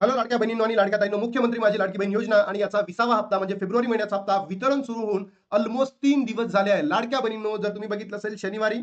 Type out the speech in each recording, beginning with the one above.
Hello लाडक्या बहिणींनो आणि लाडक्या ताईंनो, मुख्यमंत्री माझी लाडकी बहीण योजना आणि याचा 20वा हप्ता म्हणजे फेब्रुवारी महिन्याचा हप्ता वितरण सुरू होऊन ऑलमोस्ट 3 दिवस झाले आहे. लाडक्या बहिणींनो, जर तुम्ही बघितलं असेल शनिवारी,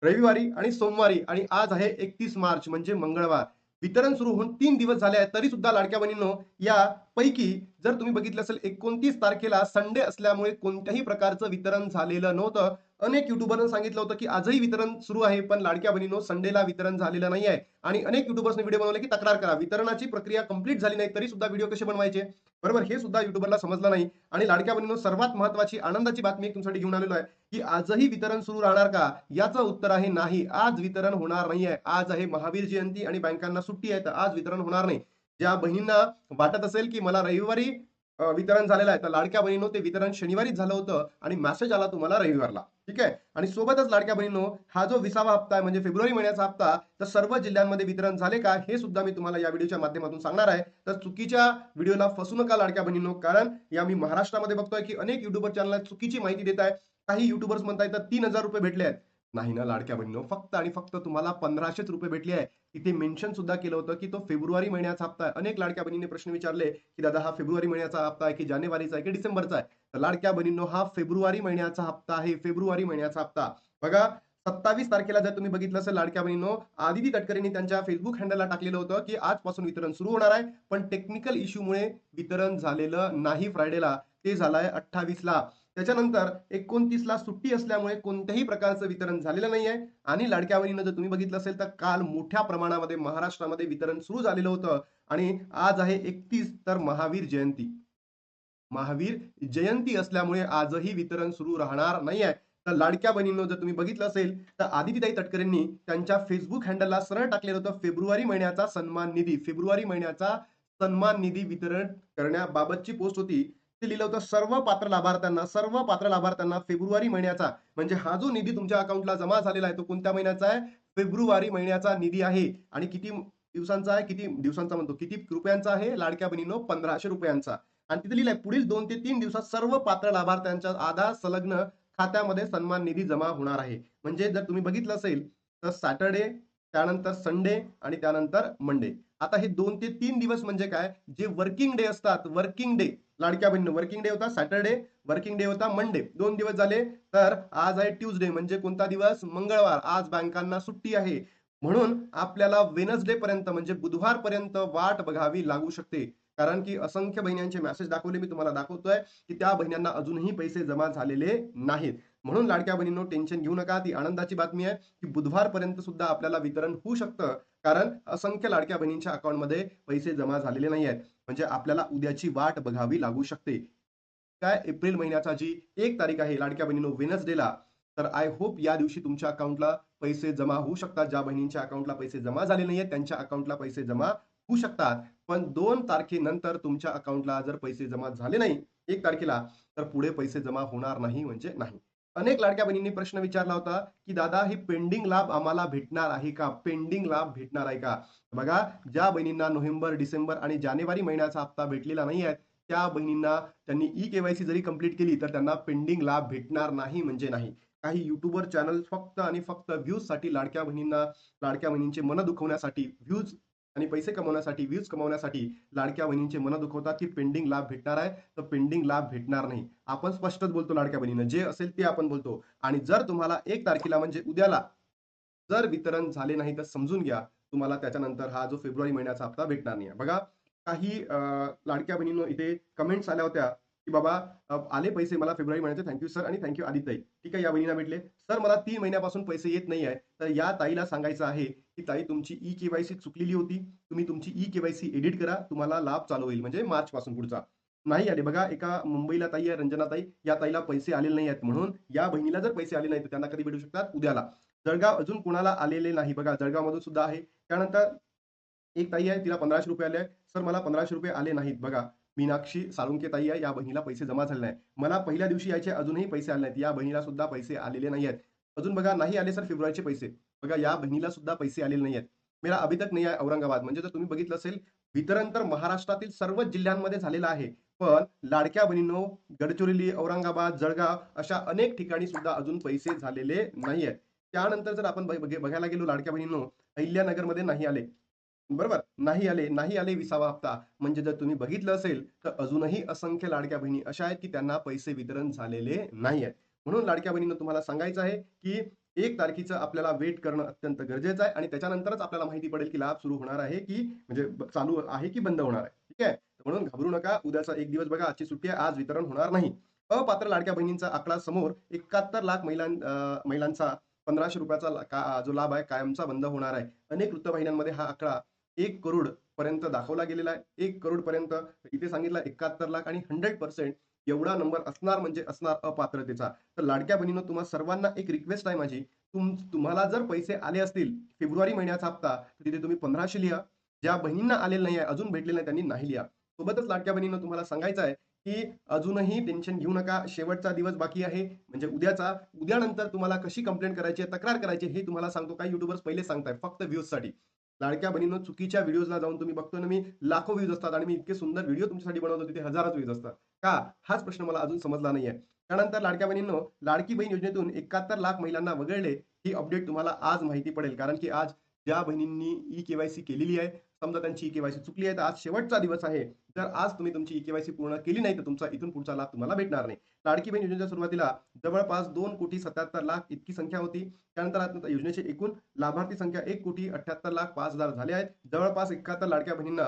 रविवारी आणि सोमवारी आणि आज आहे 31 मार्च म्हणजे मंगळवार. वितरण सुरू होऊन 3 दिवस झाले आहेत. तरी सुद्धा लाडक्या बहिणींनो, यापैकी जर तुम्ही बघितलं असेल 29 तारखेला संडे असल्यामुळे कोणत्याही प्रकारचं वितरण झालेलं नव्हतं. अनेक युट्यूबरनं सांगितलं होतं की आजही वितरण सुरू आहे, पण लाडक्या बहिणींनो संडेला वितरण झालेलं नाही आहे. आणि अनेक युट्यूबर्सने व्हिडिओ बनवले की तक्रार करा. वितरणाची प्रक्रिया कंप्लीट झाली नाही तरी सुद्धा व्हिडिओ कसे बनवायचे? बरोबर, हे सुद्धा युट्यूबरला समजलं नाही. आणि लाडक्या बहिणींनो, सर्वात महत्त्वाची आनंदाची बातमी एक तुमच्यासाठी घेऊन आलेलो आहे, की आजही वितरण सुरू राहणार का? याचं उत्तर आहे नाही. आज वितरण होणार नाहीये. आज आहे महावीर जयंती आणि बँकांना सुट्टी आहे, तर आज वितरण होणार नाही. ज्या बहिणींना वाटत असेल की मला रविवारी वितरण झालेलं आहे, तर लाडक्या बहिणींनो, ते वितरण शनिवारीच झालं होतं आणि मेसेज आला तुम्हाला रविवारला. ठीक आहे. आणि सोबतच लाडक्या बहिणींनो, हा जो 20वा हप्ता आहे म्हणजे फेब्रुवारी महिन्याचा हप्ता, तर सर्व जिल्ह्यांमध्ये वितरण झाले का? हे सुद्धा मी तुम्हाला या व्हिडिओच्या माध्यमातून सांगणार आहे. तर चुकीच्या व्हिडिओला फसू नका लाडक्या बहिणींनो, कारण मी महाराष्ट्रामध्ये बघतोय की अनेक युट्यूबर चॅनलला चुकीची माहिती देत आहे. काही युट्यूबर्स म्हणतायत तर 3,000 रुपये भेटले आहेत. नाही ना लाडक्या बहिणींनो, फक्त आणि फक्त तुम्हाला 1500 रुपये भेटले आहे. तिथे मेन्शन सुद्धा केलं होतं की तो फेब्रुवारी महिन्याचा हप्ता आहे. अनेक लाडक्या बहिणींनी प्रश्न विचारले की दादा, हा फेब्रुवारी महिन्याचा हप्ता आहे की जानेवारीचा आहे की डिसेंबरचा आहे? तर लाडक्या बहिणींनो, हा फेब्रुवारी महिन्याचा हप्ता आहे. फेब्रुवारी महिन्याचा हप्ता बघा. 27 तारखेला जर तुम्ही बघितलं असेल लाडक्या बहिणींनो, आदिती तटकरेंनी त्यांच्या फेसबुक हँडलला टाकलेलं होतं की आजपासून वितरण सुरू होणार आहे, पण टेक्निकल इश्यूमुळे वितरण झालेलं नाही फ्रायडेला. ते झालंय 28ला. त्याच्यानंतर 29ला सुट्टी असल्यामुळे कोणत्याही प्रकारचं वितरण झालेलं नाहीये. आणि लाडक्या बहिणींनो, जर तुम्ही बघितलं असेल तर काल मोठ्या प्रमाणामध्ये महाराष्ट्रामध्ये वितरण सुरू झालेलं होतं. आणि आज आहे 31, तर महावीर जयंती. महावीर जयंती असल्यामुळे आजही वितरण सुरू राहणार नाहीये. तर लाडक्या बहिणींनो, जर तुम्ही बघितलं असेल तर आदितीताई तटकरेंनी त्यांच्या फेसबुक हँडलला सरळ टाकलेलं होतं फेब्रुवारी महिन्याचा सन्मान निधी. फेब्रुवारी महिन्याचा सन्मान निधी वितरण करण्याबाबतची पोस्ट होती. ते लिहिलं होतं सर्व पात्र लाभार्थ्यांना फेब्रुवारी महिन्याचा, म्हणजे हा जो निधी तुमच्या अकाउंटला जमा झालेला आहे तो कोणत्या महिन्याचा आहे? फेब्रुवारी महिन्याचा निधी आहे. आणि किती दिवसांचा आहे? किती दिवसांचा म्हणतो, किती रुपयांचा आहे लाडक्या बहिणींनो? 1500 रुपयांचा. आणि तिथे लिहिलंय पुढील 2 ते 3 दिवसात सर्व पात्र लाभार्थ्यांच्या आधार संलग्न खात्यामध्ये सन्मान निधी जमा होणार आहे. म्हणजे जर तुम्ही बघितलं असेल तर सॅटर्डे, त्यानंतर संडे आणि त्यानंतर मंडे. आता हे 2 ते 3 दिवस म्हणजे काय? जे वर्किंग डे असतात, वर्किंग डे लाडक्या बहिणींनो, वर्किंग डे होता सॅटर्डे, वर्किंग डे होता मंडे. 2 दिवस झाले. तर आज आहे ट्यूसडे म्हणजे कोणता दिवस? मंगळवार. आज बँकांना सुट्टी आहे. म्हणून आपल्याला वेडनेसडे पर्यंत म्हणजे बुधवारपर्यंत वाट बघावी लागू शकते. कारण की असंख्य बहिण्यांचे मेसेज दाखवले, मी तुम्हाला दाखवतोय की त्या बहिण्यांना अजूनही पैसे जमा झालेले नाहीत. म्हणून लाडक्या बहिणींनो, टेन्शन घेऊ नका. ती आनंदाची बातमी आहे की बुधवारपर्यंत सुद्धा आपल्याला वितरण होऊ शकतं. कारण असंख्य लाडक्या बहिणींच्या अकाउंटमध्ये पैसे जमा झालेले नाही आहेत. म्हणजे आपल्याला उद्याची वाट बघावी लागू शकते. काय एप्रिल महिन्याचा जी 1 तारीख आहे लाडक्या बहिणींनो, वेडनेसडेला, तर आय होप या दिवशी तुमच्या अकाउंटला पैसे जमा होऊ शकतात. ज्या बहिणींच्या अकाउंटला पैसे जमा झाले नाहीयेत त्यांच्या अकाउंटला पैसे जमा होऊ शकतात. पण 2 तारखेनंतर तुमच्या अकाउंटला जर पैसे जमा झाले नाही 1 तारखेला, तर पुढे पैसे जमा होणार नाही म्हणजे नाही. अनेक लाडक्या बहिणींनी प्रश्न विचारला होता, की "दादा, हे पेंडिंग लाभ आम्हाला भेटणार आहे का? पेंडिंग लाभ भेटणार आहे का?" बघा, ज्या बहिणींना नोव्हेंबर, डिसेंबर आणि जानेवारी महिन्याचा हप्ता भेटलेला नाहीये, त्या बहिणींना त्यांनी ई-के-वाय-सी जरी कंप्लीट केली, तर त्यांना पेंडिंग लाभ भेटणार नाही म्हणजे नाही. काही युट्यूबर चॅनल फक्त आणि फक्त व्ह्यूजसाठी लाडक्या बहिणींचे मन दुखवण्यासाठी, व्ह्यूज आणि पैसे कमवण्यासाठी, व्ह्यूज कमवण्यासाठी लाडक्या बहिणींचे मन दुखवतात, की पेंडिंग लाभ भेटणार आहे, तर पेंडिंग लाभ भेटणार नाही. आपण स्पष्टच बोलतो लाडक्या बहिणींनो, जे असेल ते आपण बोलतो. आणि जर तुम्हाला 1 तारखेला म्हणजे उद्याला जर वितरण झाले नाही, तर समजून घ्या, तुम्हाला त्याच्यानंतर हा जो फेब्रुवारी महिन्याचा हप्ता भेटणार नाही. बघा, काही लाडक्या बहिणींनो इथे कमेंट्स आल्या होत्या, की बाबा आले पैसे मला फेब्रुवारी महिन्याचे, थँक सर आणि थँक आदिताई. ठीक आहे, या बहिणीला भेटले. सर, मला 3 महिन्यापासून पैसे येत नाही आहे. तर या ताईला सांगायचं आहे, की ताई, तुमची ई-के-वाय-सी चुकलेली होती. तुम्ही तुमची ई-के-वाय-सी एडिट करा. तुम्हाला लाभ चालू होईल म्हणजे मार्चपासून पुढचा. नाही आले. बघा, एका मुंबईला ताई आहे, रंजना ताई. या ताईला पैसे आलेले नाही आहेत. म्हणून या बहिणीला जर पैसे आले नाहीत, तर त्यांना कधी भेटू शकतात? उद्याला. जळगाव अजून कोणाला आलेले नाही. बघा, जळगावमधून सुद्धा आहे. त्यानंतर एक ताई आहे, तिला 1500 रुपये आले आहेत. सर, मला 1500 रुपये आले नाहीत. बघा, मीनाक्षी साळुंखे ताई आहे, या बहिणीला पैसे जमा झाले नाही. मला पहिल्या दिवशी यायचे, अजूनही पैसे आले नाहीत. या बहिणीला सुद्धा पैसे आलेले नाही आहेत. अजून बघा, नाही आले सर फेब्रुवारीचे पैसे. बघा, या बहिणीला सुद्धा पैसे आलेले नाही आहेत. मेरा अभी तक नहीं आया औरंगाबाद. म्हणजे जर तुम्ही बघितलं असेल, वितरण तर महाराष्ट्रातील सर्वच जिल्ह्यांमध्ये झालेलं आहे. पण लाडक्या बहिणींनो, गडचिरोली, औरंगाबाद, जळगाव अशा अनेक ठिकाणी सुद्धा अजून पैसे झालेले नाहीयेत. त्यानंतर जर आपण बघायला गेलो लाडक्या बहिणींनो, अहिल्यानगरमध्ये नाही आले. बरोबर. नाही आले 20वा हप्ता. म्हणजे जर तुम्ही बघितलं असेल, तर अजूनही असंख्य लाडक्या बहिणी अशा आहेत, की त्यांना पैसे वितरण झालेले नाही आहेत. म्हणून लाडक्या बहिणींनो तुम्हाला सांगायचं आहे, की 1 तारखेचं आपल्याला वेट करणं अत्यंत गरजेचं आहे आणि त्याच्यानंतरच आपल्याला माहिती पडेल, की लाभ सुरू होणार आहे, की म्हणजे चालू आहे, की बंद होणार आहे. ठीक आहे. म्हणून घाबरू नका. उद्याचा एक दिवस बघा, आजची सुट्टी आहे, आज वितरण होणार नाही. अपात्र लाडक्या बहिणींचा आकडा समोर 71 लाख महिलांचा ₹1500 चा जो लाभ आहे कायमचा बंद होणार आहे. अनेक वृत्तवाहिन्यांमध्ये हा आकडा 1 करोड पर्यंत दाखवला गेलेला आहे. 1 करोड पर्यंत इथे सांगितलं 71 लाख आणि 100% एवढा नंबर असणार म्हणजे असणार अपात्रतेचा. तर लाडक्या बहिणींनो तुम्हा सर्वांना एक रिक्वेस्ट आहे माझी. तुम्हाला जर पैसे आले असतील फेब्रुवारी महिन्याचा हप्ता, तर तिथे तुम्ही 1500 लिहा. ज्या बहिणींना आलेलं नाही आहे, अजून भेटलेलं नाही त्यांनी नाही लिहा. सोबतच लाडक्या बहिणींनो तुम्हाला सांगायचं आहे, की अजूनही टेन्शन घेऊ नका. शेवटचा दिवस बाकी आहे म्हणजे उद्याचा. उद्यानंतर तुम्हाला कशी कंप्लेंट करायची आहे, तक्रार करायची आहे, हे तुम्हाला सांगतो. काही युट्यूबर्स पहिले सांगतायत फक्त व्ह्यूजसाठी. लाडक्या बहिणींनो चुकीच्या व्हिडिओजला जाऊन तुम्ही बघतोय ना मी लाखो व्ह्यूज असतात आणि मी इतके सुंदर व्हिडिओ तुमच्यासाठी बनवतो तिथे हजारोच व्ह्यूज असतात. का? हाच प्रश्न मला अजून समजला नाहीये. त्यानंतर लाडक्या बहिणींनो, लाडकी बहीण योजनेतून 71 लाख महिलांना वगळले, ही अपडेट तुम्हाला आज माहिती पडेल. कारण की आज ज्या बहिणींनी ई-के-वाय-सी केलेली आहे, समजा त्यांची ई-के-वाय-सी चुकली आहे, तर आज शेवटचा दिवस आहे. जर आज तुम्ही तुमची ई-के-वाय-सी पूर्ण केली नाही, तर तुमचा इथून पुढचा लाभ तुम्हाला भेटणार नाही. लाडकी बहीण योजनेच्या सुरुवातीला जवळपास 2,77,00,000 इतकी संख्या होती. त्यानंतर आता योजनेची एकूण लाभार्थी संख्या 1,78,05,000 झाले आहेत. जवळपास 71 लाडक्या बहिणींना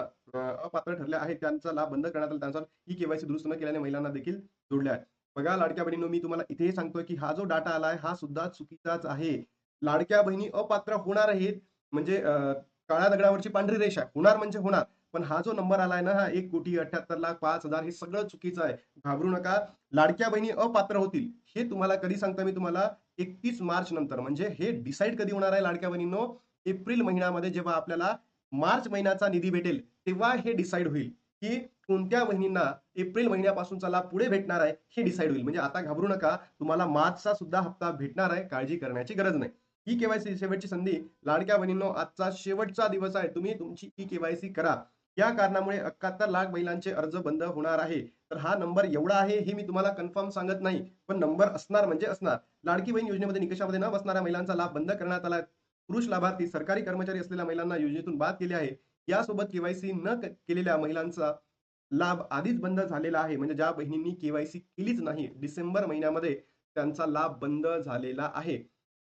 अपात्र ठरल्या आहेत. त्यांचा लाभ बंद करण्यात आला. त्यानुसार ई-के-वाय-सी दुरुस्त न केल्याने महिलांना देखील जोडल्या आहेत. बघा लाडक्या बहिणींनो, मी तुम्हाला इथेही सांगतोय, की हा जो डाटा आलाय, हा सुद्धा चुकीचाच आहे. लाडक्या बहिणी अपात्र होणार आहेत म्हणजे काळ्या दगडावरची पांढरी रेषा आहे. होणार म्हणजे होणार. पण हा जो नंबर आलाय ना, हा 1,78,05,000 हे सगळं चुकीचं आहे. घाबरू नका. लाडक्या बहिणी अपात्र होतील. हे तुम्हाला कधी सांगता मी तुम्हाला 31 मार्च नंतर म्हणजे हे डिसाईड कधी होणार आहे लाडक्या बहिणींनो, एप्रिल महिन्यामध्ये जेव्हा आपल्याला मार्च महिन्याचा निधी भेटेल, तेव्हा हे डिसाईड होईल, की कोणत्या बहिणींना एप्रिल महिन्यापासूनचा लाभ पुढे भेटणार आहे, हे डिसाईड होईल. म्हणजे आता घाबरू नका. तुम्हाला मार्चचा सुद्धा हप्ता भेटणार आहे. काळजी करण्याची गरज नाही. ई-के-वाय-सी शेवटची संधी. लाडक्या बहिणींनो, आजचा शेवटचा दिवस आहे. तुम्ही तुमची ई-के-वाय-सी करा. या कारणामुळे 71 लाख महिलांचे अर्ज बंद होणार आहे. तर हा नंबर एवढा आहे, हे मी तुम्हाला कन्फर्म सांगत नाही. पण नंबर असणार म्हणजे असणार. लाडकी बहीण योजनेमध्ये निकषामध्ये न बसणाऱ्या महिलांचा लाभ बंद करण्यात आला. पुरुष लाभार्थी सरकारी कर्मचारी असलेल्या महिलांना योजनेतून बाद केले आहे. यासोबत के-वाय-सी न केलेल्या महिलांचा लाभ आधीच बंद झालेला आहे. म्हणजे ज्या बहिणींनी के-वाय-सी केलीच नाही, डिसेंबर महिन्यामध्ये त्यांचा लाभ बंद झालेला आहे.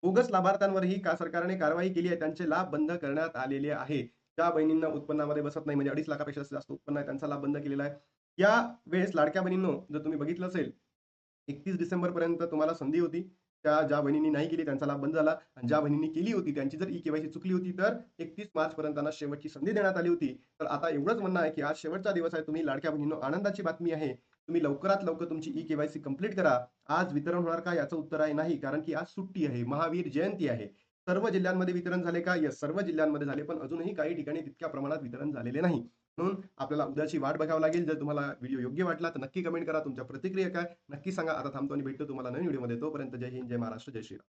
बोगस लाभार्थ्यांवरही सरकारने कारवाई केली आहे. त्यांचे लाभ बंद करण्यात आलेले आहे. ज्या बहिणींना उत्पन्नामध्ये बसत नाही म्हणजे 2.5 लाखापेक्षा जास्त उत्पन्न आहे, त्यांचा लाभ बंद केलेला आहे. या वेळेस लाडक्या बहिणींनो, जर तुम्ही बघितलं असेल 31 डिसेंबरपर्यंत तुम्हाला संधी होती. त्या ज्या बहिणींनी नाही केली त्यांचा लाभ बंद झाला आणि ज्या बहिणींनी केली होती त्यांची जर ई-के-वाय-सी चुकली होती तर 31 मार्चपर्यंत त्यांना शेवटची संधी देण्यात आली होती. तर आता एवढंच म्हणणं आहे, की आज शेवटचा दिवस आहे. तुम्ही लाडक्या बहिणींनो आनंदाची बातमी आहे. तुम्ही लवकरात लवकर तुमची ई-के-वाय-सी कंप्लीट करा. आज वितरण होणार का? याचं उत्तर आहे नाही. कारण की आज सुट्टी आहे. महावीर जयंती आहे. सर्व जिल्ह्यांमध्ये वितरण झाले का? येस, सर्व जिल्ह्यांमध्ये झाले. पण अजूनही काही ठिकाणी तितक्या प्रमाणात वितरण झालेले नाही. म्हणून आपल्याला उद्याची वाट बघावी लागेल. जर तुम्हाला व्हिडिओ योग्य वाटला तर नक्की कमेंट करा. तुमच्या प्रतिक्रिया काय? नक्की सांगा. आता थांबतो आणि भेटतो तुम्हाला नवीन व्हिडिओमध्ये. तोपर्यंत जय हिंद, जय महाराष्ट्र, जय श्रीराम.